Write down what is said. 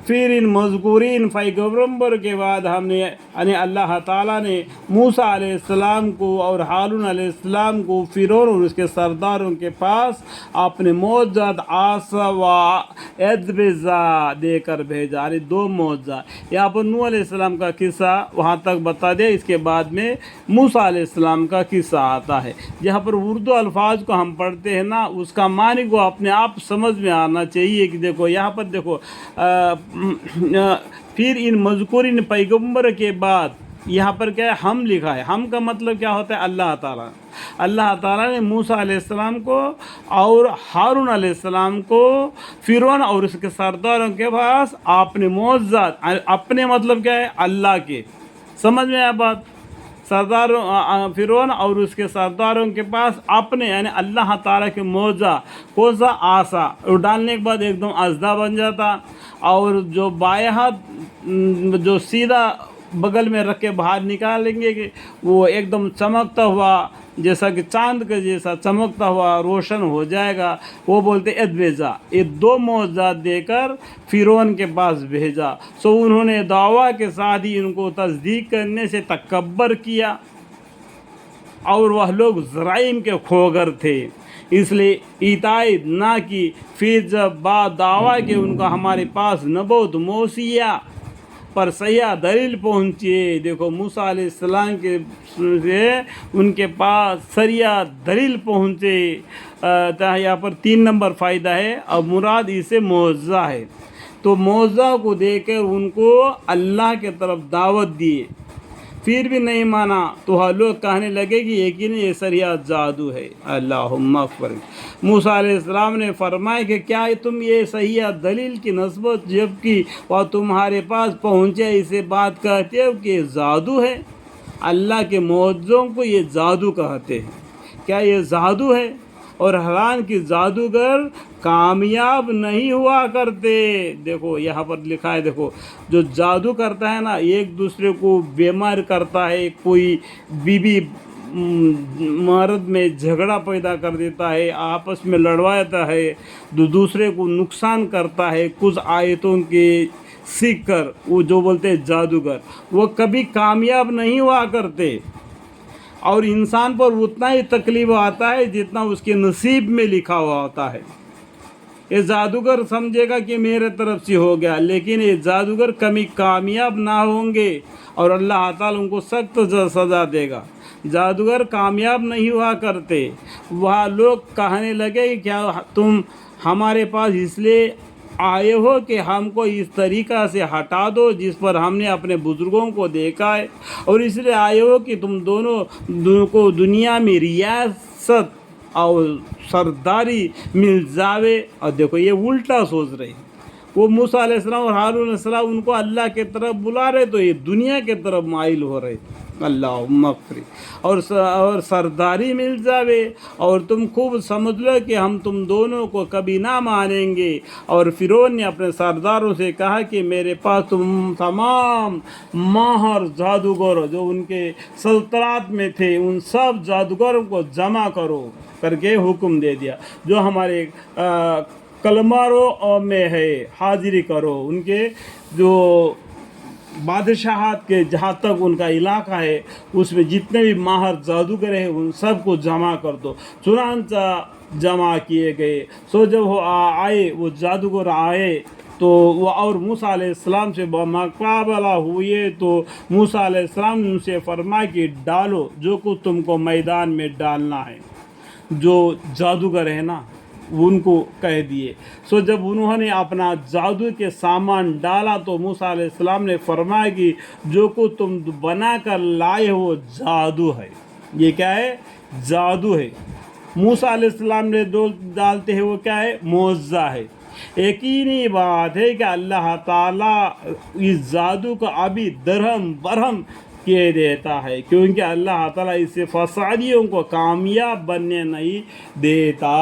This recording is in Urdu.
پھر ان مذکورین پیغمبر کے بعد ہم نے یعنی اللہ تعالیٰ نے موسیٰ علیہ السلام کو اور ہارون علیہ السلام کو فرعون اور اس کے سرداروں کے پاس اپنے معجزات عصا و عدبزا دے کر بھیجا، یعنی 2 معجزہ۔ یہاں پر نوح علیہ السلام کا قصہ وہاں تک بتا دیا، اس کے بعد میں موسیٰ علیہ السلام کا قصہ آتا ہے۔ جہاں پر اردو الفاظ کو ہم پڑھتے ہیں نا، اس کا معنی کو اپنے آپ سمجھ میں آنا چاہیے کہ دیکھو یہاں پر دیکھو پھر ان مذکورین پیغمبر کے بعد یہاں پر کیا ہے، ہم لکھا ہے۔ ہم کا مطلب کیا ہوتا ہے؟ اللہ تعالیٰ۔ اللہ تعالیٰ نے موسیٰ علیہ السلام کو اور ہارون علیہ السلام کو فرعون اور اس کے سرداروں کے پاس اپنے معجزات، اپنے مطلب کیا ہے؟ اللہ کے، سمجھ میں آیا بات؟ سرداروں فرعون اور اس کے سرداروں کے پاس اپنے یعنی اللہ تعالیٰ کے معجزہ کون سا؟ عصا، ڈالنے کے بعد ایک دم اژدھا بن جاتا، اور جو بائیں ہاتھ جو سیدھا بغل میں رکھ کے باہر نکالیں گے کہ وہ ایک دم چمکتا ہوا جیسا کہ چاند کا جیسا چمکتا ہوا روشن ہو جائے گا، وہ بولتے ادویزا۔ یہ 2 معجزات دے کر فرعون کے پاس بھیجا، سو انہوں نے دعویٰ کے ساتھ ہی ان کو تصدیق کرنے سے تکبر کیا، اور وہ لوگ جرائم کے کھوگر تھے، اس لیے اطاعت نہ کی۔ پھر جب بعد دعویٰ کہ ان کا ہمارے پاس نبوت موسیٰ پر صحیح دلیل پہنچے، دیکھو موسیٰ علیہ السلام کے سے ان کے پاس صحیح دلیل پہنچے، یہاں پر 3 نمبر فائدہ ہے، اور مراد اسے معجزہ ہے۔ تو معجزہ کو دے کر ان کو اللہ کے طرف دعوت دیے، پھر بھی نہیں مانا تو لوگ کہنے لگے کہ یقیناً یہ صریحہ جادو ہے۔ اللہم اکبر۔ موسیٰ علیہ السلام نے فرمایا کہ کیا تم یہ صحیح دلیل کی نسبت جب کہ وہ تمہارے پاس پہنچے اسے بات کہتے ہو کہ یہ جادو ہے؟ اللہ کے معجزوں کو یہ جادو کہتے ہیں۔ کیا یہ جادو ہے؟ اور حیران کہ جادوگر کامیاب نہیں ہوا کرتے۔ دیکھو یہاں پر لکھا ہے، دیکھو جو جادو کرتا ہے نا، ایک دوسرے کو بیمار کرتا ہے، کوئی بیوی مرد میں جھگڑا پیدا کر دیتا ہے، آپس میں لڑواتا ہے، دوسرے کو نقصان کرتا ہے کچھ آیتوں کے سیکھ کر، وہ جو بولتے ہیں جادوگر، وہ کبھی کامیاب نہیں ہوا کرتے، اور انسان پر اتنا ہی تکلیف آتا ہے جتنا اس کے نصیب میں لکھا ہوا ہوتا ہے۔ یہ جادوگر سمجھے گا کہ میرے طرف سے ہو گیا، لیکن یہ جادوگر کبھی کامیاب نہ ہوں گے، اور اللہ تعالیٰ ان کو سخت سزا دے گا۔ جادوگر کامیاب نہیں ہوا کرتے۔ وہاں لوگ کہنے لگے کہ کیا تم ہمارے پاس اس لیے آئے ہو کہ ہم کو اس طریقہ سے ہٹا دو جس پر ہم نے اپنے بزرگوں کو دیکھا ہے، اور اس لیے آئے ہو کہ تم دونوں کو دنیا میں ریاست اور سرداری مل جاوے۔ اور دیکھو یہ الٹا سوچ رہے ہیں، وہ موسیٰ علیہ السلام اور ہارون علیہ السلام ان کو اللہ کے طرف بلا رہے تو یہ دنیا کے طرف مائل ہو رہے۔ اللہم اغفر، اور سرداری مل جاوے، اور تم خوب سمجھ لو کہ ہم تم دونوں کو کبھی نہ مانیں گے۔ اور فرعون نے اپنے سرداروں سے کہا کہ میرے پاس تم تمام ماہر جادوگر جو ان کے سلطنت میں تھے، ان سب جادوگروں کو جمع کرو کر کے حکم دے دیا، جو ہمارے کلماروں میں ہے حاضری کرو، ان کے جو بادشاہت کے جہاں تک ان کا علاقہ ہے اس میں جتنے بھی ماہر جادوگر ہیں ان سب کو جمع کر دو۔ چنانچہ جمع کیے گئے۔ سو جب وہ آئے، وہ جادوگر آئے تو وہ اور موسیٰ علیہ السلام سے مقابلہ ہوئے، تو موسیٰ علیہ السلام نے ان سے فرمایا کہ ڈالو جو کچھ تم کو میدان میں ڈالنا ہے۔ جو جادوگر ہے نا ان کو کہہ دیے۔ سو جب انہوں نے اپنا جادو کے سامان ڈالا تو موسیٰ علیہ السلام نے فرمایا کہ جو کچھ تم بنا کر لائے ہو وہ جادو ہے۔ یہ کیا ہے؟ جادو ہے۔ موسیٰ علیہ السلام نے ڈالتے ہیں وہ کیا ہے؟ معجزہ ہے۔ یقینی بات ہے کہ اللہ تعالیٰ اس جادو کو ابھی درہم برہم کیے دیتا ہے، کیونکہ اللہ تعالیٰ اس سے فسادیوں کو کامیاب بننے نہیں دیتا۔